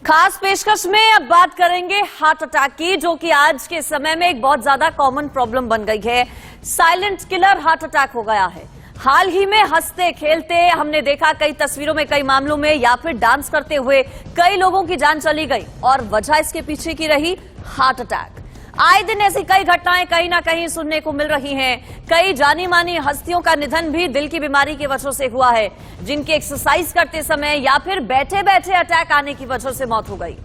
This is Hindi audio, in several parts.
खास पेशकश में अब बात करेंगे हार्ट अटैक की, जो कि आज के समय में एक बहुत ज्यादा कॉमन प्रॉब्लम बन गई है। साइलेंट किलर हार्ट अटैक हो गया है। हाल ही में हंसते खेलते हमने देखा कई तस्वीरों में, कई मामलों में, या फिर डांस करते हुए कई लोगों की जान चली गई और वजह इसके पीछे की रही हार्ट अटैक। आए दिन ऐसी कई घटनाएं कहीं ना कहीं सुनने को मिल रही हैं। कई जानी मानी हस्तियों का निधन भी दिल की बीमारी की वजह से हुआ है, जिनकी एक्सरसाइज करते समय या फिर बैठे बैठे अटैक आने की वजह से मौत हो गई।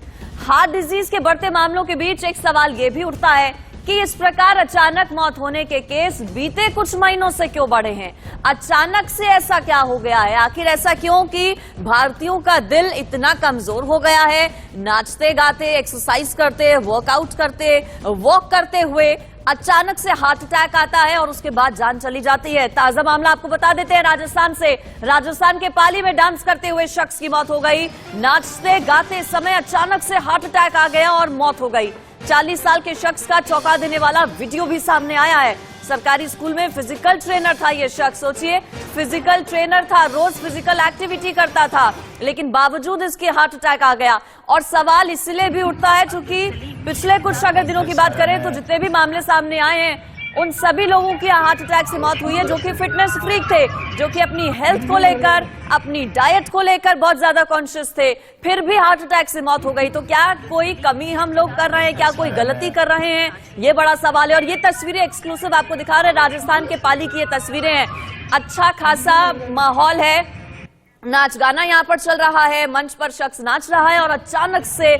हार्ट डिजीज के बढ़ते मामलों के बीच एक सवाल यह भी उठता है कि इस प्रकार अचानक मौत होने के केस बीते कुछ महीनों से क्यों बढ़े हैं? अचानक से ऐसा क्या हो गया है? आखिर ऐसा क्यों कि भारतीयों का दिल इतना कमजोर हो गया है? नाचते गाते, एक्सरसाइज करते, वर्कआउट करते, वॉक करते हुए अचानक से हार्ट अटैक आता है और उसके बाद जान चली जाती है। ताजा मामला आपको बता देते हैं राजस्थान से। राजस्थान के पाली में डांस करते हुए शख्स की मौत हो गई। नाचते गाते समय अचानक से हार्ट अटैक आ गया और मौत हो गई। 40 साल के शख्स का चौंका देने वाला वीडियो भी सामने आया है। सरकारी स्कूल में फिजिकल ट्रेनर था ये शख्स। सोचिए, फिजिकल ट्रेनर था, रोज फिजिकल एक्टिविटी करता था, लेकिन बावजूद इसके हार्ट अटैक आ गया। और सवाल इसलिए भी उठता है क्योंकि पिछले कुछ अगर दिनों की बात करें तो जितने भी मामले सामने आए हैं उन सभी लोगों की हार्ट अटैक से मौत हुई है जो कि फिटनेस फ्रीक थे, जो कि अपनी हेल्थ को लेकर, अपनी डाइट को लेकर बहुत ज्यादा कॉन्शियस थे, फिर भी हार्ट अटैक से मौत हो गई। तो क्या कोई कमी हम लोग कर रहे हैं? क्या कोई गलती कर रहे हैं? ये बड़ा सवाल है। और ये तस्वीरें एक्सक्लूसिव आपको दिखा रहे हैं, राजस्थान के पाली की ये तस्वीरें हैं। अच्छा खासा माहौल है, नाच गाना यहाँ पर चल रहा है, मंच पर शख्स नाच रहा है और अचानक से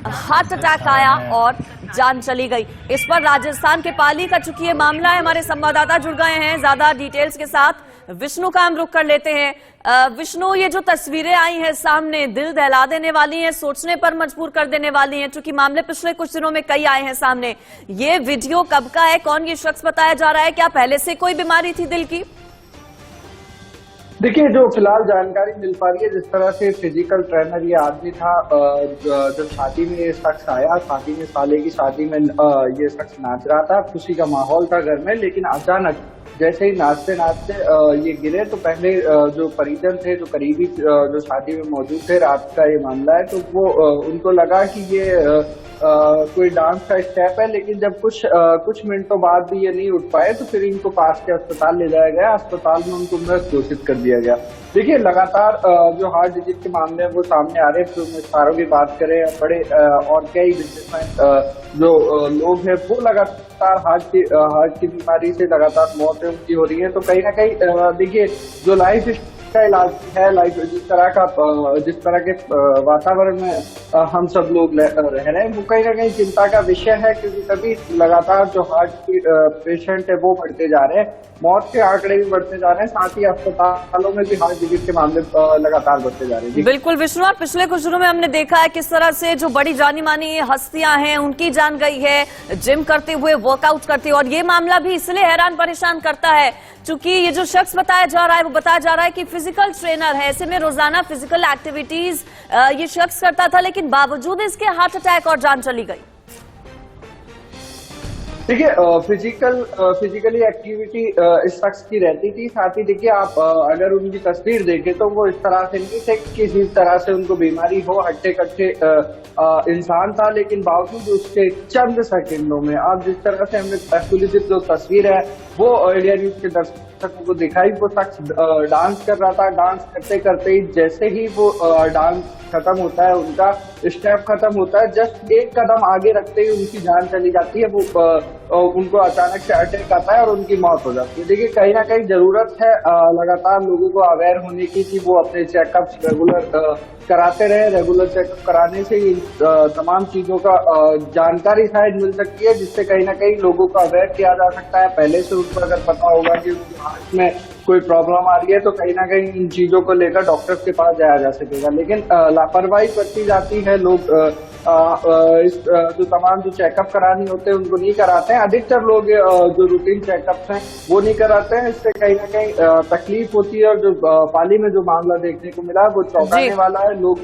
हार्ट अटैक आया और जान चली गई। इस पर राजस्थान के पाली का चूंकि ये मामला है, हमारे संवाददाता जुड़ गए हैं ज्यादा डिटेल्स के साथ। विष्णु का हम रुख कर लेते हैं। विष्णु, ये जो तस्वीरें आई हैं सामने, दिल दहला देने वाली हैं, सोचने पर मजबूर कर देने वाली हैं, क्योंकि मामले पिछले कुछ दिनों में कई आए हैं सामने। ये वीडियो कब का है? कौन ये शख्स बताया जा रहा है? क्या पहले से कोई बीमारी थी दिल की? देखिए, जो फिलहाल जानकारी मिल पा रही है, जिस तरह से फिजिकल ट्रेनर ये आदमी था, जब शादी में ये शख्स आया, शादी में, साले की शादी में ये शख्स नाच रहा था, खुशी का माहौल था घर में, लेकिन अचानक जैसे ही नाचते नाचते ये गिरे तो पहले जो परिजन थे, जो करीबी जो शादी में मौजूद थे, रात का ये मामला है, तो वो उनको लगा कि ये कोई डांस का स्टेप है, लेकिन जब कुछ मिनटों बाद भी ये नहीं उठ पाए तो फिर इनको पास के अस्पताल ले जाया गया। अस्पताल में उनको मृत घोषित कर दिया गया। देखिए, लगातार जो हार्ट डिजीज के मामले हैं वो सामने आ रहे हैं। तो सारों की बात करें, बड़े और कई बिजनेसमैन जो लोग हैं वो लगातार हार्ट की बीमारी से लगातार मौतें उनकी हो रही है। तो कहीं ना कहीं देखिए, जो लाइफ का इलाज है, लाइफ जिस तरह के वातावरण में हम सब लोग रह रहे हैं, वो कहीं ना कहीं चिंता का विषय है, क्योंकि तभी लगातार जो हार्ट की पेशेंट है वो बढ़ते जा रहे हैं, मौत के आंकड़े भी बढ़ते जा रहे हैं, साथ ही अस्पतालों में भी हार्ट डिजीज के मामले लगातार बढ़ते जा रहे हैं। बिल्कुल विष्णु, और पिछले कुछ दिनों में हमने देखा है किस तरह से जो बड़ी जानी मानी हस्तियां हैं उनकी जान गई है, जिम करते हुए, वर्कआउट करते हुए। और ये मामला भी इसलिए हैरान परेशान करता है क्योंकि ये जो शख्स बताया जा रहा है, वो बताया जा रहा है कि फिजिकल ट्रेनर है, ऐसे में रोजाना फिजिकल एक्टिविटीज ये शख्स करता था, लेकिन बावजूद इसके हार्ट अटैक और जान चली गई। देखिए, फिजिकली एक्टिविटी इस शख्स की रहती थी। साथ ही देखिए, आप अगर उनकी तस्वीर देखें तो वो इस तरह से नहीं थे कि किसी तरह से उनको बीमारी हो, हट्टे कट्टे इंसान था, लेकिन बावजूद उसके चंद सेकंडों में, आप जिस तरह से हमने एक्चुअली जो तस्वीर है वो इंडिया न्यूज के दर्शकों को दिखाई, वो शख्स डांस कर रहा था। डांस करते करते ही जैसे ही वो डांस खत्म होता है, उनका स्टेप खत्म होता है, जस्ट एक कदम आगे रखते ही उनकी जान चली जाती है। वो उनको अचानक से अटैक आता है और उनकी मौत हो जाती है। देखिए, कहीं ना कहीं जरूरत है लगातार लोगों को अवेयर होने की कि वो अपने चेकअप रेगुलर कराते रहे। रेगुलर चेकअप कराने से तमाम चीजों का जानकारी शायद मिल सकती है, जिससे कहीं ना कहीं लोगों को अवेयर किया जा सकता है। पहले से उनको अगर पता होगा कि उनकी हार्ट में कोई प्रॉब्लम आ रही है तो कहीं ना कहीं इन चीजों को लेकर डॉक्टर्स के पास जाया जा सकेगा। लेकिन लापरवाही बरती जाती है, लोग जो तमाम जो चेकअप करानी होते हैं उनको नहीं कराते हैं। अधिकतर लोग जो रूटीन चेकअप्स हैं वो नहीं कराते हैं। इससे कहीं ना कहीं तकलीफ होती है और जो पाली में जो मामला देखने को मिला वो चौंकाने वाला है। लोग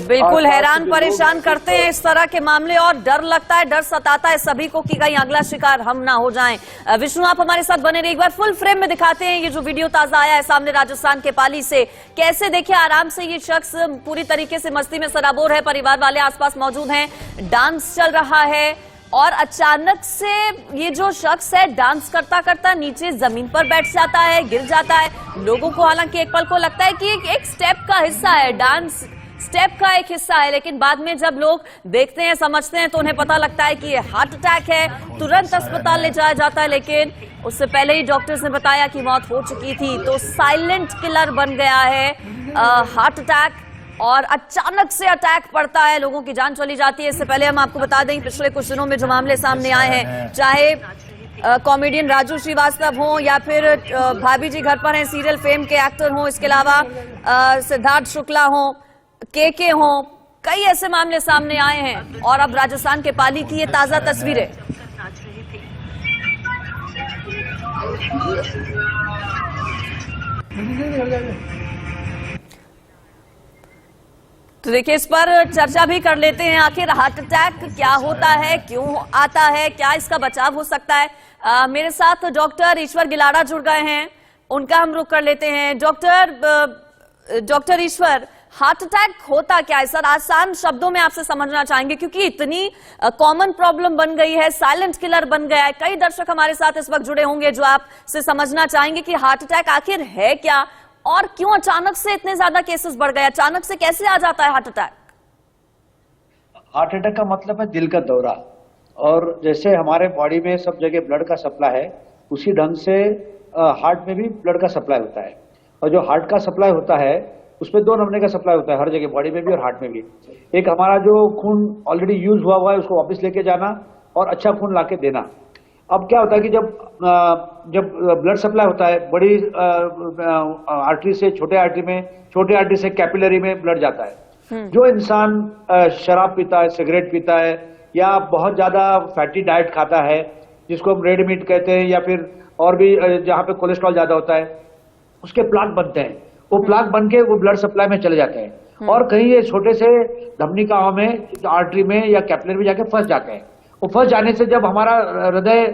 बिल्कुल हैरान परेशान करते हैं इस तरह के मामले और डर लगता है, डर सताता है सभी को कि कहीं अगला शिकार हम ना हो जाएं। विष्णु आप हमारे साथ बने रहिए, एक बार फुल फ्रेम में दिखाते हैं ये जो वीडियो ताजा आया है सामने राजस्थान के पाली से। कैसे देखिए आराम से ये शख्स पूरी तरीके से मस्ती में सराबोर है, परिवार वाले आसपास मौजूद हैं, डांस चल रहा है और अचानक से ये जो शख्स है डांस करता करता नीचे जमीन पर बैठ जाता है, गिर जाता है। लोगों को हालांकि एक पल को लगता है कि एक स्टेप का हिस्सा है, डांस स्टेप का एक हिस्सा है, लेकिन बाद में जब लोग देखते हैं समझते हैं तो उन्हें पता लगता है कि ये हार्ट अटैक है। तुरंत अस्पताल ले जाया जाता है, लेकिन उससे पहले ही डॉक्टर्स ने बताया कि मौत हो चुकी थी। तो साइलेंट किलर बन गया है हार्ट अटैक और अचानक से अटैक पड़ता है, लोगों की जान चली जाती है। इससे पहले हम आपको बता दें पिछले कुछ दिनों में जो मामले सामने आए हैं, चाहे कॉमेडियन राजू श्रीवास्तव हो या फिर भाभी जी घर पर हैं सीरियल फेम के एक्टर हो, इसके अलावा सिद्धार्थ शुक्ला हो, के हो, कई ऐसे मामले सामने आए हैं। और अब राजस्थान के पाली की ये ताजा तस्वीरें। तो देखिए इस पर चर्चा भी कर लेते हैं, आखिर हार्ट अटैक क्या होता है, क्यों आता है, क्या इसका बचाव हो सकता है। मेरे साथ डॉक्टर ईश्वर गिलाड़ा जुड़ गए हैं, उनका हम रुख कर लेते हैं। डॉक्टर ईश्वर, हार्ट अटैक होता क्या है सर? आसान शब्दों में आपसे समझना चाहेंगे क्योंकि इतनी कॉमन प्रॉब्लम बन गई है, साइलेंट किलर बन गया है। कई दर्शक हमारे साथ इस वक्त जुड़े होंगे जो आपसे समझना चाहेंगे कि हार्ट अटैक आखिर है क्या और क्यों अचानक से इतने ज्यादा केसेस बढ़ गए, अचानक से कैसे आ जाता है हार्ट अटैक? हार्ट अटैक का मतलब है दिल का दौरा, और जैसे हमारे बॉडी में सब जगह ब्लड का सप्लाई है उसी ढंग से हार्ट में भी ब्लड का सप्लाई होता है। और जो हार्ट का सप्लाई होता है उसमें दो नमूने का सप्लाई होता है हर जगह, बॉडी में भी और हार्ट में भी। एक हमारा जो खून ऑलरेडी यूज हुआ है उसको वापस लेके जाना और अच्छा खून लाके देना। अब क्या होता है कि जब ब्लड सप्लाई होता है बड़ी आर्टरी से छोटे आर्टरी में, छोटे आर्टरी से कैपिलरी में ब्लड जाता है। जो इंसान शराब पीता है, सिगरेट पीता है या बहुत ज्यादा फैटी डाइट खाता है जिसको हम रेड मीट कहते हैं, या फिर और भी जहाँ पे कोलेस्ट्रॉल ज्यादा होता है, उसके प्लाक बनते हैं। वो प्लाक बन के वो ब्लड सप्लाई में चले जाते हैं और कहीं ये छोटे से धमनिकाओं में, आर्टरी में या कैपिलरी में जाके फंस जाते हैं। वो फंस जाने से जब हमारा हृदय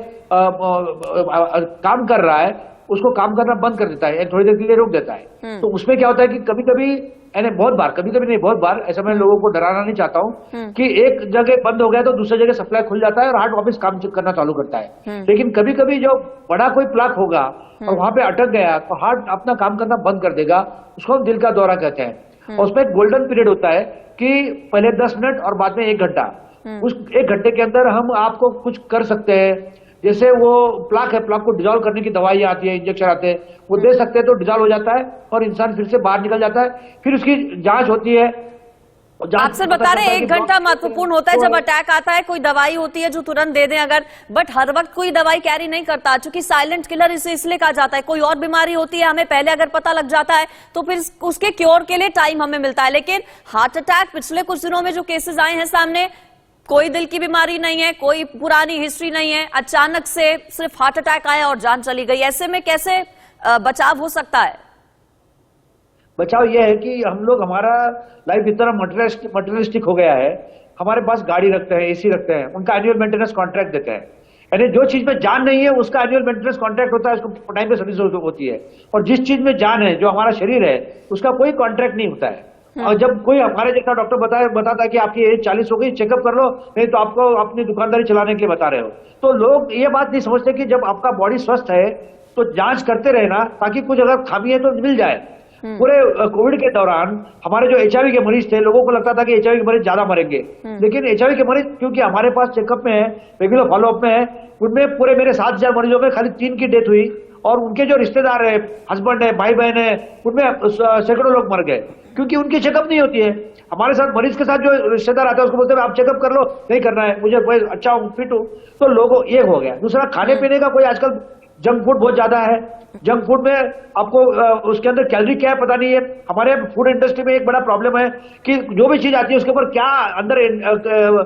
काम कर रहा है उसको काम करना बंद कर देता है, थोड़ी देर के लिए रोक देता है। तो उसमें क्या होता है कि कभी कभी, यानी बहुत बार, कभी कभी नहीं बहुत बार, ऐसा मैं लोगों को डराना नहीं चाहता हूँ कि एक जगह बंद हो गया तो दूसरी जगह सप्लाई खुल जाता है और हार्ट वापस काम करना चालू करता है। लेकिन कभी कभी जो बड़ा कोई प्लाक होगा और वहां पे अटक गया तो हार्ट अपना काम करना बंद कर देगा, उसको हम दिल का दौरा कहते हैं। और उसमें एक गोल्डन पीरियड होता है कि पहले 10 मिनट और बाद में 1 घंटा। उस 1 घंटे के अंदर हम आपको कुछ कर सकते हैं, जैसे वो प्लाक है, प्लाक को डिजॉल्व करने की दवाई आती है, इंजेक्शन आते हैं, वो दे सकते हैं तो डिजॉल्व हो जाता है और इंसान फिर से बाहर निकल जाता है। फिर उसकी जांच होती है। आप सर बता रहे हैं 1 घंटा महत्वपूर्ण होता है जब अटैक आता है, कोई दवाई होती है जो तुरंत दे दें अगर, बट हर वक्त कोई दवाई कैरी नहीं करता क्योंकि साइलेंट किलर इसे इसलिए कहा जाता है। कोई और बीमारी होती है हमें पहले अगर पता लग जाता है तो फिर उसके क्योर के लिए टाइम हमें मिलता है, लेकिन हार्ट अटैक पिछले कुछ दिनों में जो केसेस आए हैं सामने, कोई दिल की बीमारी नहीं है, कोई पुरानी हिस्ट्री नहीं है, अचानक से सिर्फ हार्ट अटैक आया और जान चली गई। ऐसे में कैसे बचाव हो सकता है? बचाव यह है कि हम लोग, हमारा लाइफ इतना मटेरियलिस्टिक हो गया है, हमारे पास गाड़ी रखते हैं, एसी रखते हैं, उनका एनुअल मेंटेनेंस कॉन्ट्रैक्ट देते हैं। यानी जो चीज में जान नहीं है उसका एनुअल मेंटेनेंस कॉन्ट्रैक्ट होता है, उसको टाइम पे सर्विस होती है। और जिस चीज में जान है, जो हमारा शरीर है, उसका कोई कॉन्ट्रैक्ट नहीं होता है। और जब कोई हमारे जैसा डॉक्टर बताता है कि आपकी एज 40 हो गई, चेकअप कर लो, नहीं तो आपको अपनी दुकानदारी चलाने के लिए बता रहे हो। तो लोग ये बात नहीं समझते कि जब आपका बॉडी स्वस्थ है तो जांच करते रहना, ताकि कुछ अगर खामी है तो मिल जाए। पूरे कोविड के दौरान हमारे जो HIV के मरीज थे, लोगों को लगता था कि HIV के मरीज ज्यादा मरेंगे, लेकिन HIV के मरीज क्योंकि हमारे पास चेकअप में है, रेगुलर फॉलोअप में है, उनमें पूरे मेरे 7000 मरीजों में खाली 3 की डेथ हुई। और उनके जो रिश्तेदार है, हस्बैंड है, भाई बहन है, उनमें सैकड़ों लोग मर गए क्योंकि उनकी चेकअप नहीं होती है। हमारे साथ मरीज के साथ जो रिश्तेदार आता है उसको बोलते हैं आप चेकअप कर लो, नहीं करना है, मुझे अच्छा हूँ, फिट हूँ। तो लोगों ये हो गया। दूसरा, खाने पीने का कोई आजकल जंक फूड बहुत ज्यादा है। जंक फूड में आपको उसके अंदर कैलोरी क्या है पता नहीं है। हमारे फूड इंडस्ट्री में एक बड़ा प्रॉब्लम है कि जो भी चीज आती है उसके ऊपर क्या अंदर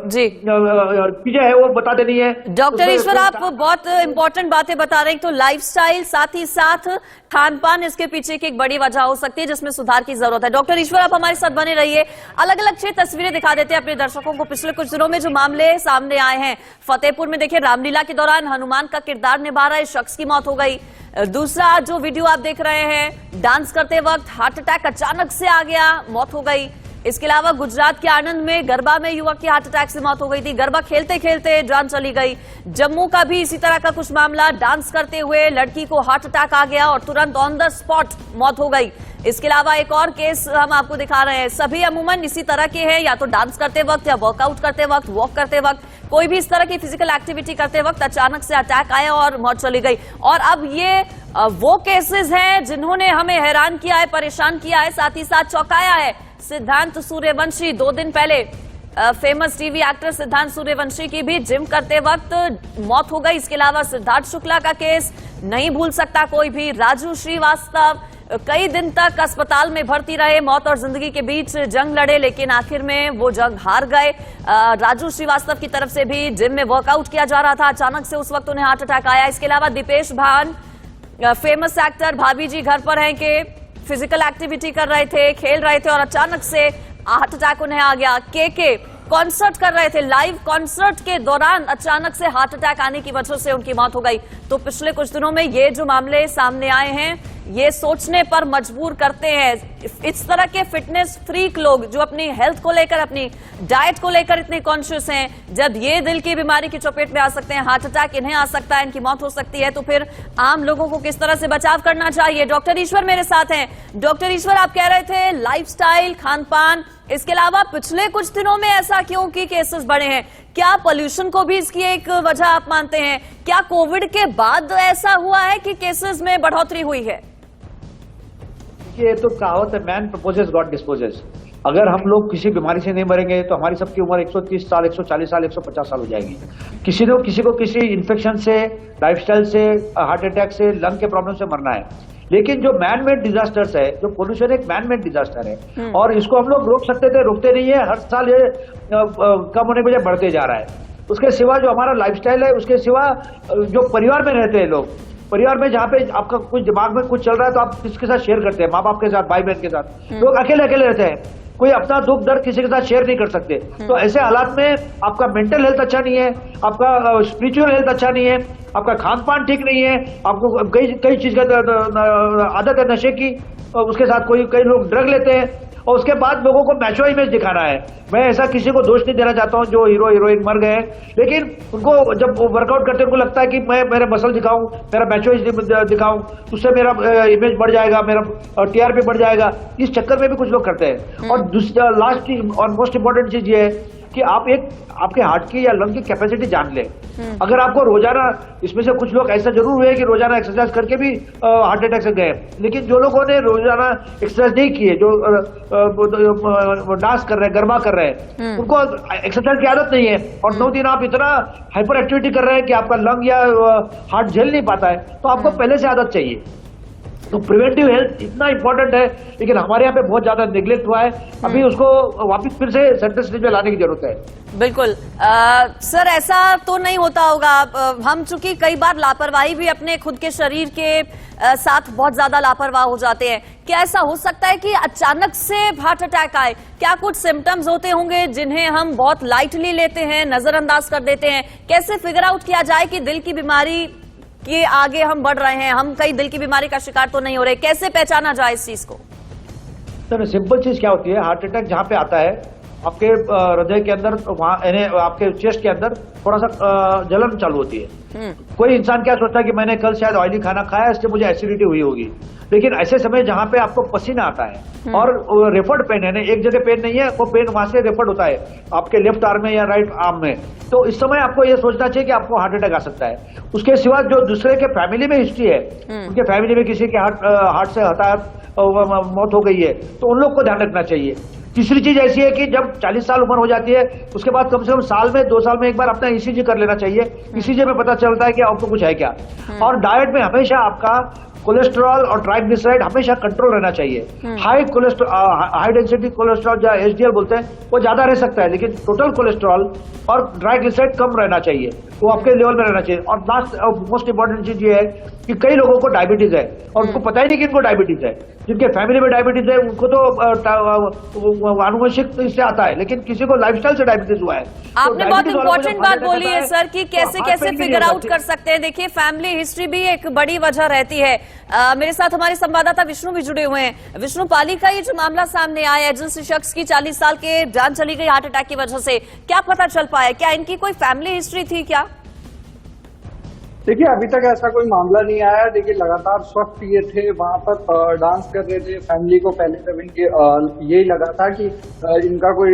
चीजें है वो बता देनी है। डॉक्टर ईश्वर, आप बहुत इंपॉर्टेंट बातें बता रहे हैं। तो लाइफस्टाइल, साथ ही साथ खान पान इसके पीछे की एक बड़ी वजह हो सकती है जिसमें सुधार की जरूरत है। डॉक्टर ईश्वर, आप हमारे साथ बने रहिए। अलग अलग 6 तस्वीरें दिखा देते हैं अपने दर्शकों को। पिछले कुछ दिनों में जो मामले सामने आए हैं, फतेहपुर में देखिए रामलीला के दौरान हनुमान का किरदार निभा रहा है शख्स की मौत हो गई। दूसरा जो वीडियो आप देख रहे हैं, डांस करते वक्त हार्ट अटैक अचानक से आ गया, मौत हो गई। इसके अलावा गुजरात के आनंद में गरबा में युवक की हार्ट अटैक से मौत हो गई थी। गरबा खेलते खेलते जान चली गई। जम्मू का भी इसी तरह का कुछ मामला, डांस करते हुए लड़की को हार्ट अटैक आ गया और तुरंत ऑन द स्पॉट मौत हो गई। इसके अलावा एक और केस हम आपको दिखा रहे हैं। सभी अमूमन इसी तरह के हैं, या तो डांस करते वक्त या वर्कआउट करते वक्त, वॉक करते वक्त, कोई भी इस तरह की फिजिकल एक्टिविटी करते वक्त अचानक से अटैक आया और मौत चली गई। और अब ये वो केसेस हैं जिन्होंने हमें हैरान किया है, परेशान किया है, साथ ही साथ चौंकाया है। सिद्धांत सूर्यवंशी, 2 दिन पहले फेमस टीवी एक्टर सिद्धांत सूर्यवंशी की भी जिम करते वक्त मौत हो गई। इसके अलावा सिद्धार्थ शुक्ला का केस नहीं भूल सकता कोई भी। राजू श्रीवास्तव कई दिन तक अस्पताल में भर्ती रहे, मौत और जिंदगी के बीच जंग लड़े, लेकिन आखिर में वो जंग हार गए। राजू श्रीवास्तव की तरफ से भी जिम में वर्कआउट किया जा रहा था, अचानक से उस वक्त उन्हें हार्ट अटैक आया। इसके अलावा दीपेश भान, फेमस एक्टर, भाभी जी घर पर हैं कि फिजिकल एक्टिविटी कर रहे थे, खेल रहे थे और अचानक से हार्ट अटैक उन्हें आ गया। के कॉन्सर्ट कर रहे थे, लाइव कॉन्सर्ट के दौरान अचानक से हार्ट अटैक आने की वजह से उनकी मौत हो गई। तो पिछले कुछ दिनों में ये जो मामले सामने आए हैं, ये सोचने पर मजबूर करते हैं। इस तरह के फिटनेस फ्रीक लोग जो अपनी हेल्थ को लेकर, अपनी डाइट को लेकर इतने कॉन्शियस हैं, जब ये दिल की बीमारी की चपेट में आ सकते हैं, हार्ट अटैक इन्हें आ सकता है, इनकी मौत हो सकती है, तो फिर आम लोगों को किस तरह से बचाव करना चाहिए। डॉक्टर ईश्वर मेरे साथ हैं। डॉक्टर ईश्वर, आप कह रहे थे लाइफस्टाइल, खान पान, इसके अलावा पिछले कुछ दिनों में ऐसा क्यों कि केसेस बढ़े हैं? क्या पोल्यूशन को भी इसकी एक वजह आप मानते हैं? क्या कोविड के बाद ऐसा हुआ है कि केसेस में बढ़ोतरी हुई है? ये तो कहावत है, मैन प्रपोजेस गॉड डिस्पोजेस। अगर हम लोग किसी बीमारी से नहीं मरेंगे तो हमारी सबकी उम्र 130 साल, 140 साल, 150 साल हो जाएगी। किसी को किसी इन्फेक्शन से, लाइफस्टाइल से, हार्ट अटैक से, लंग के प्रॉब्लम से मरना है। लेकिन जो मैन मेड डिजास्टर्स है, जो पोल्यूशन एक मैन मेड डिजास्टर है और इसको हम लोग रोक सकते थे, रोकते नहीं है। हर साल ये कम होने के बजाय बढ़ते जा रहा है। उसके सिवा जो हमारा लाइफस्टाइल है, उसके सिवा जो परिवार में रहते हैं लोग, परिवार में जहाँ पे आपका कुछ दिमाग में कुछ चल रहा है तो आप किसके साथ शेयर करते हैं? माँ बाप के साथ, भाई बहन के साथ। लोग अकेले अकेले रहते हैं, कोई अपना दुख दर्द किसी के साथ शेयर नहीं कर सकते। तो ऐसे हालात में आपका मेंटल हेल्थ अच्छा नहीं है, आपका स्पिरिचुअल हेल्थ अच्छा नहीं है, आपका खान पान ठीक नहीं है, आपको कई चीज का आदत है नशे की, उसके साथ कई लोग ड्रग लेते हैं और उसके बाद लोगों को मैचो इमेज दिखाना है। मैं ऐसा किसी को दोष नहीं देना चाहता हूं जो हीरो हीरोइन मर गए हैं, लेकिन उनको जब वर्कआउट करते उनको लगता है कि मैं मेरे मसल दिखाऊं, मेरा मैचो दिखाऊं, उससे मेरा इमेज बढ़ जाएगा, मेरा टीआरपी बढ़ जाएगा। इस चक्कर में भी कुछ लोग करते हैं। और लास्ट और मोस्ट इंपॉर्टेंट चीज ये है कि आप आपके हार्ट की या लंग की कैपेसिटी जान लें। अगर आपको रोजाना, इसमें से कुछ लोग ऐसा जरूर हुए कि रोजाना एक्सरसाइज करके भी हार्ट अटैक से गए, लेकिन जो लोगों ने रोजाना एक्सरसाइज नहीं की है, जो डांस कर रहे हैं, गरबा कर रहे हैं, उनको एक्सरसाइज की आदत नहीं है और 9 दिन आप इतना हाइपर एक्टिविटी कर रहे हैं कि आपका लंग या हार्ट झेल नहीं पाता है, तो आपको पहले से आदत चाहिए। तो प्रिवेंटिव हेल्थ इतना इंपॉर्टेंट है, लेकिन हमारे यहाँ पे बहुत ज्यादा निगलेक्ट हुआ है। अभी उसको वापस फिर से सेंटर स्टेज में लाने की जरूरत है। बिल्कुल सर, ऐसा तो नहीं होता होगा। हम चूंकि कई बार लापरवाही भी अपने खुद के शरीर के साथ बहुत ज्यादा लापरवाह हो जाते हैं। क्या ऐसा हो सकता है कि अचानक से हार्ट अटैक आए? क्या कुछ सिम्टम्स होते होंगे जिन्हें हम बहुत लाइटली लेते हैं, नजरअंदाज कर देते हैं? कैसे फिगर आउट किया जाए कि दिल की बीमारी कि आगे हम बढ़ रहे हैं, हम कई दिल की बीमारी का शिकार तो नहीं हो रहे? कैसे पहचाना जाए इस चीज को? सर सिंपल चीज क्या होती है, हार्ट अटैक जहां पे आता है आपके हृदय के अंदर, वहां आपके चेस्ट के अंदर थोड़ा सा जलन चालू होती है। कोई इंसान क्या सोचता है कि मैंने कल शायद ऑयली खाना खाया, इससे मुझे एसिडिटी हुई होगी, लेकिन ऐसे समय जहां पे आपको पसीना आता है और रेफर्ड पेन है, एक जगह पेन नहीं है, वो पेन वहां से रेफर्ड होता है आपके लेफ्ट आर्म में या राइट आर्म में, तो इस समय आपको ये सोचना चाहिए कि आपको हार्ट अटैक आ सकता है। उसके सिवा जो दूसरे के फैमिली में हिस्ट्री है, उनके फैमिली में किसी के हार्ट से हताहत मौत हो गई है, तो उन लोग को ध्यान रखना चाहिए। तीसरी चीज ऐसी है कि जब 40 साल उम्र हो जाती है उसके बाद कम से कम साल में 2 साल में एक बार अपना ईसीजी कर लेना चाहिए। ईसीजी में पता चलता है कि आपको कुछ है क्या। और डाइट में हमेशा आपका कोलेस्ट्रॉल और ट्राइग्लिसराइड हमेशा कंट्रोल रहना चाहिए। हाई डेंसिटी कोलेस्ट्रॉल जो एचडीएल बोलते हैं वो ज्यादा रह सकता है, लेकिन टोटल कोलेस्ट्रॉल और ट्राइग्लिसराइड कम रहना चाहिए, वो आपके लेवल में रहना चाहिए। और लास्ट मोस्ट इंपॉर्टेंट चीज ये है कि कई लोगों को डायबिटीज है और उनको पता ही नहीं कि इनको डायबिटीज है। जिनके फैमिली में डायबिटीज है उनको तो आनुवंशिक से आता है, लेकिन किसी को लाइफस्टाइल से डायबिटीज हुआ है। आपने बहुत इंपॉर्टेंट बात बोली है सर कि कैसे कैसे फिगर आउट कर सकते हैं। देखिए, फैमिली हिस्ट्री भी एक बड़ी वजह रहती है। मेरे साथ हमारे संवाददाता विष्णु भी जुड़े हुए हैं। विष्णु, पाली का ये जो मामला सामने आया है, जिस शख्स की 40 साल के जान चली गई हार्ट अटैक की वजह से, क्या पता चल पाया? क्या इनकी कोई फैमिली हिस्ट्री थी क्या? देखिए, अभी तक ऐसा कोई मामला नहीं आया। देखिए, लगातार स्वस्थ ये थे, वहां पर डांस कर रहे थे। फैमिली को पहले तक इनके यही लगा था कि इनका कोई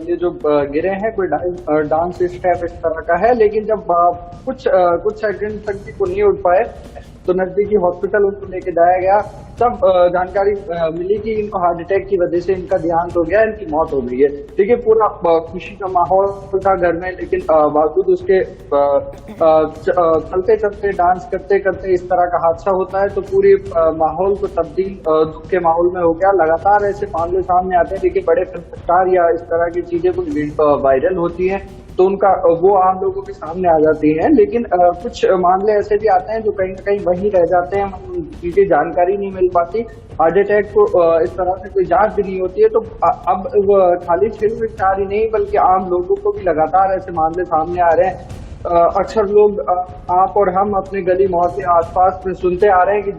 ये जो गिरे हैं कोई डांस स्टेप इस तरह का है, लेकिन जब कुछ सेकंड तक भी को नहीं उठ पाए तो नजदीकी हॉस्पिटल उनको लेके जाया गया। तब जानकारी मिली कि इनको हार्ट अटैक की वजह से इनका देहांत हो गया, इनकी मौत हो गई है। देखिए, पूरा खुशी का माहौल था घर में, लेकिन बावजूद उसके चलते चलते डांस करते करते इस तरह का हादसा होता है तो पूरी माहौल को तब्दील दुख के माहौल में हो गया। लगातार ऐसे मामले सामने आते हैं। देखिए, बड़े फिल्म स्टार या इस तरह की चीजें कुछ वायरल होती हैं तो उनका वो आम लोगों के सामने आ जाती हैं, लेकिन कुछ मामले ऐसे भी आते हैं जो कहीं ना कहीं वहीं रह जाते हैं, उनकी जानकारी नहीं मिल पाती। हार्ट अटैक को इस तरह से कोई जांच भी नहीं होती है। तो अब खाली फिल्म स्टार ही नहीं बल्कि आम लोगों को भी लगातार ऐसे मामले सामने आ रहे हैं। अक्सर लोग आप और हम अपने गली मोहल्ले आसपास में सुनते आ रहे हैं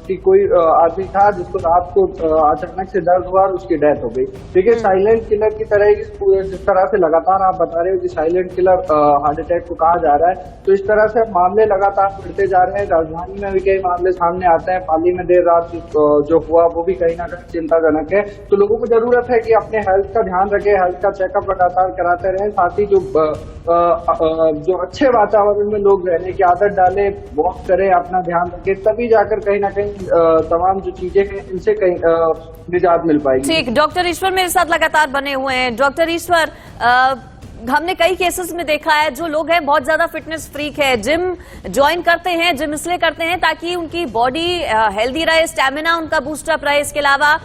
कि कोई आदमी था जिसको रात को अचानक से दर्द हुआ और उसकी डेथ हो गई। देखिए, साइलेंट किलर की तरह जिस तरह से लगातार आप बता रहे हो कि साइलेंट किलर हार्ट अटैक को कहा जा रहा है, तो इस तरह से मामले लगातार बढ़ते जा रहे हैं। राजधानी में भी कई मामले सामने आते हैं। पाली में देर रात जो हुआ वो भी कहीं ना कहीं चिंताजनक है। तो लोगों को जरूरत है कि अपने हेल्थ का ध्यान रखें, हेल्थ का चेकअप लगातार कराते रहें। साथ ही जो अच्छे वातावरण में लोग रहने की आदत डालें, वॉक करें, अपना ध्यान रखें, तभी जाकर कहीं ना कहीं तमाम जो चीजें हैं इनसे कहीं निजात मिल पाएगी। ठीक, डॉक्टर ईश्वर मेरे साथ लगातार बने हुए हैं। डॉक्टर ईश्वर, हमने कई केसेस में देखा है जो लोग हैं बहुत ज्यादा फिटनेस फ्रीक है, जिम ज्वाइन करते हैं, जिम इसलिए करते हैं ताकि उनकी बॉडी हेल्दी रहे, स्टेमिना उनका बूस्टअप रहे, इसके अलावा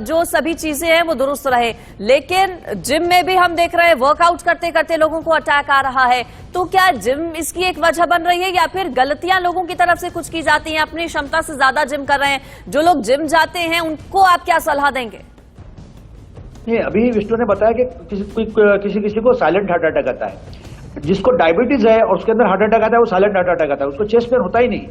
जो सभी चीजें हैं वो दुरुस्त रहे। लेकिन जिम में भी हम देख रहे हैं वर्कआउट करते करते लोगों को अटैक आ रहा है। तो क्या जिम इसकी एक वजह बन रही है या फिर गलतियां लोगों की तरफ से कुछ की जाती हैं, अपनी क्षमता से ज्यादा जिम कर रहे हैं? जो लोग जिम जाते हैं उनको आप क्या सलाह देंगे? नहीं, अभी विष्णु ने बताया कि किसी को साइलेंट हार्ट अटैक आता है। जिसको डायबिटीज है और उसके अंदर हार्ट अटैक आता है वो साइलेंट हार्ट अटैक आता है, उसको चेस्ट पेन होता ही नहीं।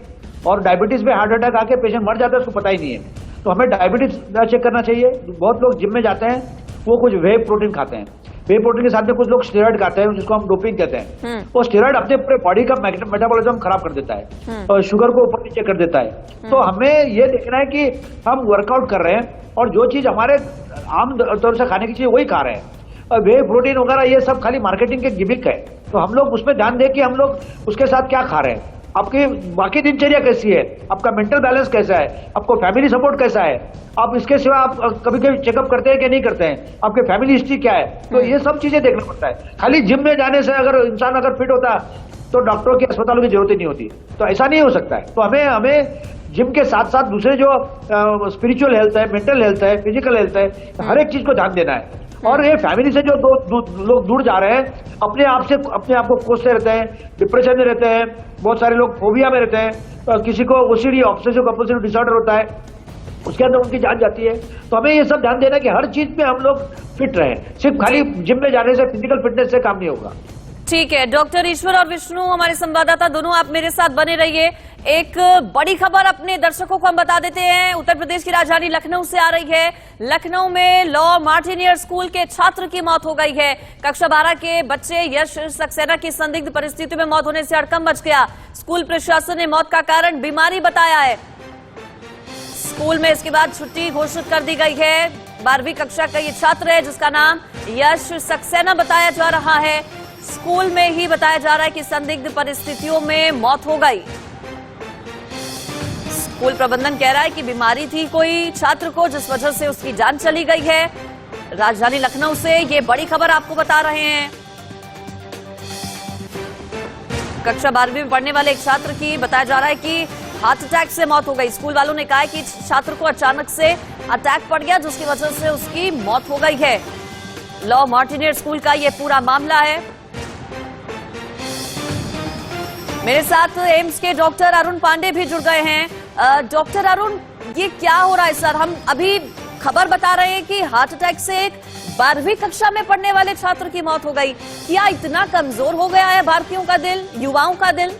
और डायबिटीज में हार्ट अटैक आके पेशेंट मर जाता है, उसको पता ही नहीं है। तो हमें डायबिटीज चेक करना चाहिए। बहुत लोग जिम में जाते हैं, वो कुछ वे प्रोटीन खाते हैं, वे प्रोटीन के साथ में कुछ लोग स्टेरॉइड खाते हैं जिसको हम डोपिंग कहते हैं। वो स्टेरॉइड अपने पूरे बॉडी का मेटाबॉलिज्म खराब कर देता है और शुगर को ऊपर नीचे कर देता है। तो हमें ये देखना है कि हम वर्कआउट कर रहे हैं और जो चीज हमारे आम तौर से खाने की चीज वही खा रहे हैं। वे प्रोटीन वगैरह ये सब खाली मार्केटिंग के गिमिक है। तो हम लोग उसमें ध्यान दें कि हम लोग उसके साथ क्या खा रहे हैं, आपकी बाकी दिनचर्या कैसी है, आपका मेंटल बैलेंस कैसा है, आपको फैमिली सपोर्ट कैसा है, आप इसके सिवा आप कभी कभी चेकअप करते हैं कि नहीं करते हैं, आपके फैमिली हिस्ट्री क्या है। तो ये सब चीजें देखना पड़ता है। खाली जिम में जाने से अगर इंसान अगर फिट होता तो डॉक्टरों के अस्पतालों की जरूरत ही नहीं होती। तो ऐसा नहीं हो सकता है। तो हमें जिम के साथ साथ दूसरे जो स्पिरिचुअल हेल्थ है, मेंटल हेल्थ है, फिजिकल हेल्थ है, हर एक चीज को ध्यान देना है। और ये फैमिली से जो लोग दूर जा रहे हैं, अपने आप को कोसते रहते हैं, डिप्रेशन में रहते हैं, बहुत सारे लोग फोबिया में रहते हैं, किसी को ओसीडी ऑब्सेसिव कंपल्सिव डिसऑर्डर होता है, उसके अंदर उनकी जान जाती है। तो हमें ये सब ध्यान देना कि हर चीज में हम लोग फिट रहें। सिर्फ खाली जिम में जाने से, फिजिकल फिटनेस से काम नहीं होगा। ठीक है, डॉक्टर ईश्वर और विष्णु हमारे संवाददाता दोनों आप मेरे साथ बने रहिए। एक बड़ी खबर अपने दर्शकों को हम बता देते हैं, उत्तर प्रदेश की राजधानी लखनऊ से आ रही है। लखनऊ में लॉ मार्टिनियर स्कूल के छात्र की मौत हो गई है। कक्षा 12 के बच्चे यश सक्सेना की संदिग्ध परिस्थिति में मौत होने से हड़कंप मच गया। स्कूल प्रशासन ने मौत का कारण बीमारी बताया है। स्कूल में इसके बाद छुट्टी घोषित कर दी गई है। 12वीं कक्षा का ये छात्र है जिसका नाम यश सक्सेना बताया जा रहा है। स्कूल में ही बताया जा रहा है कि संदिग्ध परिस्थितियों में मौत हो गई। स्कूल प्रबंधन कह रहा है कि बीमारी थी कोई छात्र को, जिस वजह से उसकी जान चली गई है। राजधानी लखनऊ से ये बड़ी खबर आपको बता रहे हैं। कक्षा 12वीं में पढ़ने वाले एक छात्र की बताया जा रहा है कि हार्ट अटैक से मौत हो गई। स्कूल वालों ने कहा है कि छात्र को अचानक से अटैक पड़ गया, जिसकी वजह से उसकी मौत हो गई है। लॉ मार्टिनेर स्कूल का यह पूरा मामला है। मेरे साथ एम्स के डॉक्टर अरुण पांडे भी जुड़ गए हैं। डॉक्टर अरुण, ये क्या हो रहा है सर? हम अभी खबर बता रहे हैं कि हार्ट अटैक से एक 12वीं कक्षा में पढ़ने वाले छात्र की मौत हो गई। क्या इतना कमजोर हो गया है भारतीयों का दिल, युवाओं का दिल?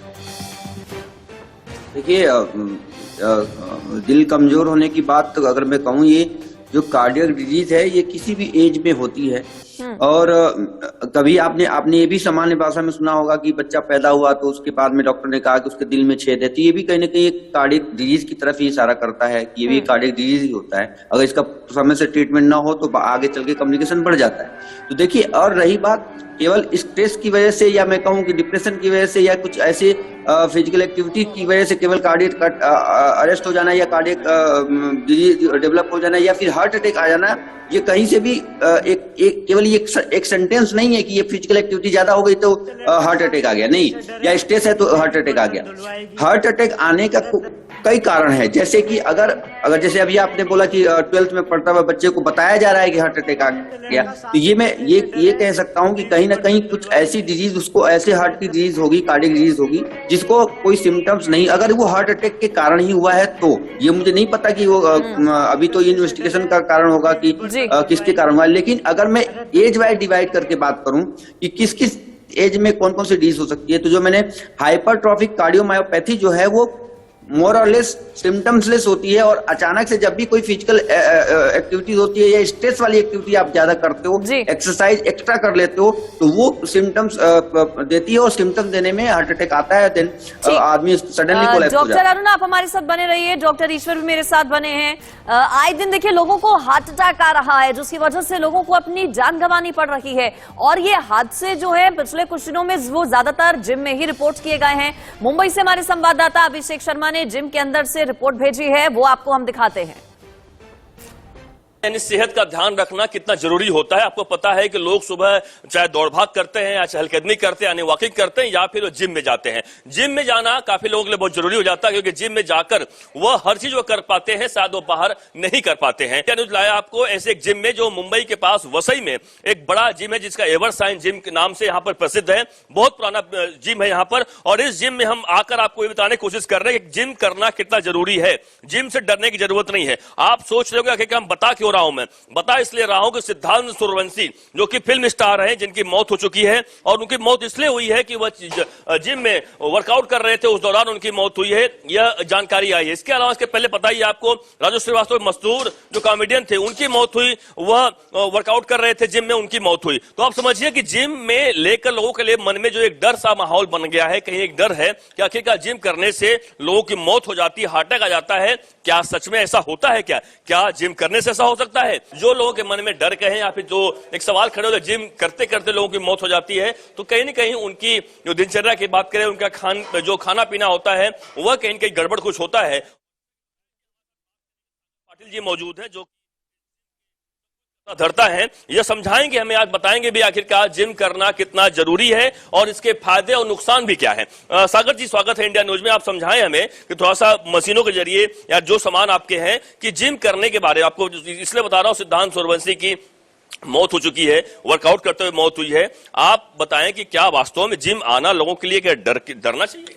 देखिए, दिल कमजोर होने की बात तो अगर मैं कहूँ, ये जो कार्डियक डिजीज है ये किसी भी एज में होती है। और कभी आपने ये भी सामान्य भाषा में सुना होगा कि बच्चा पैदा हुआ तो उसके बाद में डॉक्टर ने कहा कि उसके दिल में छेद है, तो ये भी कहीं ना कहीं एक कार्डियक डिजीज की तरफ ही इशारा करता है कि ये भी कार्डियक डिजीज ही होता है। अगर इसका समय से ट्रीटमेंट ना हो तो आगे चल के कम्युनिकेशन बढ़ जाता है। तो देखिए, और रही बात केवल स्ट्रेस की वजह से, या मैं कहूँ कि डिप्रेशन की वजह से, या कुछ ऐसे फिजिकल एक्टिविटी की वजह से केवल कार्डियक अरेस्ट हो जाना या कार्डियक डिजीज डेवलप हो जाना या फिर हार्ट अटैक आ जाना, ये कहीं से भी केवल एक सेंटेंस नहीं है कि ये फिजिकल एक्टिविटी ज्यादा हो गई तो हार्ट अटैक आ गया, नहीं, या स्ट्रेस है तो हार्ट अटैक आ गया। हार्ट अटैक आने का कई कारण है, जैसे कि अगर जैसे अभी आपने बोला कि 12th में पढ़ता हुआ बच्चे को बताया जा रहा है कि हार्ट अटैक आ गया, तो ये मैं ये कह सकता हूँ कि कहीं ना कहीं कुछ ऐसी डिजीज, उसको ऐसे हार्ट की डिजीज होगी, कार्डियक डिजीज होगी, जिसको कोई सिम्टम्स नहीं, अगर वो हार्ट अटैक के कारण ही हुआ है तो ये मुझे नहीं पता कि वो अभी तो ये इन्वेस्टिगेशन का कारण होगा कि किसके कारण हुआ। लेकिन अगर मैं एज वाइज डिवाइड करके बात करूं कि किस किस एज में कौन कौन सी डिजीज हो सकती है, तो जो मैंने हाइपरट्रॉफिक कार्डियोमायोपैथी जो है वो मोर और लेस सिम्टम्सलेस होती है, और अचानक से जब भी कोई फिजिकल एक्टिविटी होती है या स्ट्रेस वाली एक्टिविटी आप ज्यादा करते हो, एक्सरसाइज एक्स्ट्रा कर लेते हो, तो वो सिम्टम्स देती है, और सिम्टम्स देने में हार्ट अटैक आता है, देन आदमी सडनली कोलैप्स हो जाता है। डॉक्टर अरुण, आप हमारे साथ बने रहिए। डॉक्टर ईश्वर भी मेरे साथ बने हैं। आए दिन देखिए लोगों को हार्ट अटैक आ रहा है, जिसकी वजह से लोगों को अपनी जान गंवानी पड़ रही है, और ये हादसे जो है पिछले कुछ दिनों में वो ज्यादातर जिम में ही रिपोर्ट किए गए हैं। मुंबई से हमारे संवाददाता अभिषेक शर्मा ने जिम के अंदर से रिपोर्ट भेजी है, वो आपको हम दिखाते हैं। यानी सेहत का ध्यान रखना कितना जरूरी होता है। आपको पता है कि लोग सुबह चाहे दौड़ भाग करते हैं या चहलकदमी करते हैं, यानी वॉकिंग करते हैं, या फिर जिम में जाते हैं। जिम में जाना काफी लोगों के लिए बहुत जरूरी हो जाता है, क्योंकि जिम में जाकर वह हर चीज वो कर पाते हैं, शायद वो बाहर नहीं कर पाते हैं। क्या न्यूज लाया आपको ऐसे एक जिम में, जो मुंबई के पास वसई में एक बड़ा जिम है, जिसका एवरसाइन जिम के नाम से यहाँ पर प्रसिद्ध है। बहुत पुराना जिम है यहाँ पर, और इस जिम में हम आकर आपको ये बताने की कोशिश कर रहे हैं कि जिम करना कितना जरूरी है। जिम से डरने की जरूरत नहीं है। आप सोच रहे हो कि हम बता क्यों रहा हूं, मैं बता इसलिए रहा हूं कि सिद्धांत सूर्यवंशी जो कि फिल्म स्टार हैं, जिनकी मौत हो चुकी है, और उनकी मौत इसलिए हुई है कि वह जिम में वर्कआउट कर रहे थे, उस दौरान उनकी मौत हुई है, यह जानकारी आई है। इसके अलावा इसके पहले पता ही आपको राजू श्रीवास्तव मजदूर जो कॉमेडियन थे, उनकी मौत हुई, वह वर्कआउट कर रहे थे जिम में, उनकी मौत हुई। तो आप समझिए कि जिम में लेकर लोगों के लिए मन में जो एक डर सा माहौल बन गया है, कहीं एक डर है कि आखिरकार जिम करने से लोगों की मौत हो जाती है, हार्ट अटैक आ जाता है। क्या सच में ऐसा होता है? क्या जिम करने से ऐसा हो सकता है? जो लोगों के मन में डर कहे, या फिर जो एक सवाल खड़े होते जिम करते करते लोगों की मौत हो जाती है, तो कहीं ना कहीं उनकी जो दिनचर्या की बात करें, उनका जो खाना पीना होता है, वह कहीं ना कहीं गड़बड़ कुछ होता है। पाटिल जी मौजूद है जो धरता है, यह समझाएंगे हमें, आज बताएंगे भी आखिरकार जिम करना कितना जरूरी है और इसके फायदे और नुकसान भी क्या है। सागर जी, स्वागत है इंडिया न्यूज में। आप समझाएं हमें कि थोड़ा सा मशीनों के जरिए या जो सामान आपके हैं कि जिम करने के बारे में। आपको इसलिए बता रहा हूं, सिद्धांत सूर्यवंशी की मौत हो चुकी है, वर्कआउट करते हुए मौत हुई है। आप बताएं कि क्या वास्तव में जिम आना लोगों के लिए क्या डरना चाहिए?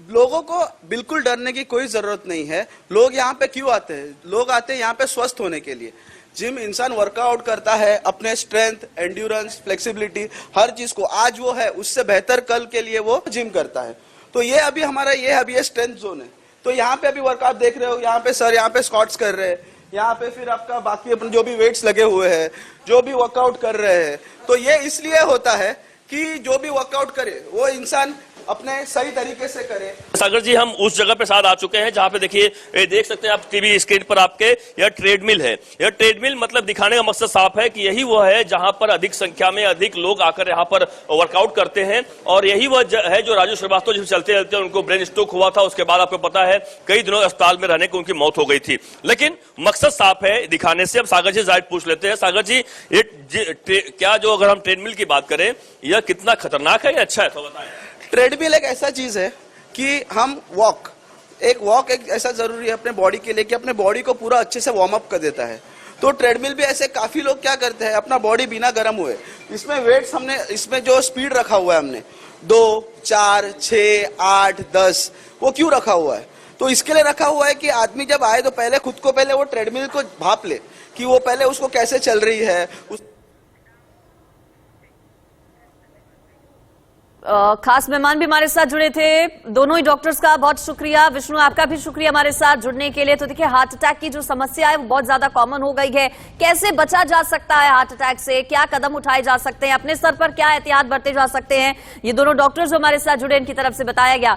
लोगों को बिल्कुल डरने की कोई जरूरत नहीं है। लोग यहाँ पे क्यों आते हैं? लोग आते हैं यहाँ पे स्वस्थ होने के लिए। जिम इंसान वर्कआउट करता है अपने स्ट्रेंथ, एंड्योरेंस, फ्लेक्सिबिलिटी, हर चीज को आज वो है उससे बेहतर कल के लिए वो जिम करता है। तो ये अभी हमारा ये स्ट्रेंथ जोन है। तो यहाँ पे अभी वर्कआउट देख रहे हो, यहाँ पे सर यहाँ पे स्क्वाट्स कर रहे हैं, यहाँ पे फिर आपका बाकी अपने जो भी वेट्स लगे हुए हैं, जो भी वर्कआउट कर रहे हैं। तो ये इसलिए होता है कि जो भी वर्कआउट करे वो इंसान अपने सही तरीके से करें। सागर जी, हम उस जगह पे साथ आ चुके हैं जहां पे देखिए, ये देख सकते हैं आप टीवी स्क्रीन पर आपके, यह ट्रेडमिल है। यह ट्रेडमिल मतलब दिखाने का मकसद साफ है कि यही वो है जहां पर अधिक संख्या में अधिक लोग आकर यहां पर वर्कआउट करते हैं, और यही वह है जो राजू श्रीवास्तव जिसमें चलते चलते उनको ब्रेन स्ट्रोक हुआ था। उसके बाद आपको पता है कई दिनों अस्पताल में रहने को उनकी मौत हो गई थी। लेकिन मकसद साफ है दिखाने से। अब सागर जी जाहिर पूछ लेते हैं। सागर जी, क्या जो अगर हम ट्रेडमिल की बात करें, यह कितना खतरनाक है या अच्छा है, तो बताएं। ट्रेडमिल एक ऐसा चीज है कि हम वॉक एक ऐसा जरूरी है अपने बॉडी के लिए कि अपने बॉडी को पूरा अच्छे से वार्म अप कर देता है। तो ट्रेडमिल भी ऐसे काफी लोग क्या करते हैं, अपना बॉडी बिना गर्म हुए, इसमें वेट्स हमने, इसमें जो स्पीड रखा हुआ है हमने 2, 4, 6, 8, 10, वो क्यों रखा हुआ है? तो इसके लिए रखा हुआ है कि आदमी जब आए तो पहले खुद को पहले वो ट्रेडमिल को भाप ले कि वो पहले उसको कैसे चल रही है। खास मेहमान भी हमारे साथ जुड़े थे। दोनों ही डॉक्टर्स का बहुत शुक्रिया। विष्णु, आपका भी शुक्रिया हमारे साथ जुड़ने के लिए। तो देखिए, हार्ट अटैक की जो समस्या है वो बहुत ज्यादा कॉमन हो गई है। कैसे बचा जा सकता है हार्ट अटैक से, क्या कदम उठाए जा सकते हैं, अपने स्तर पर क्या एहतियात बरते जा सकते हैं, ये दोनों डॉक्टर्स जो हमारे साथ जुड़े इनकी तरफ से बताया गया।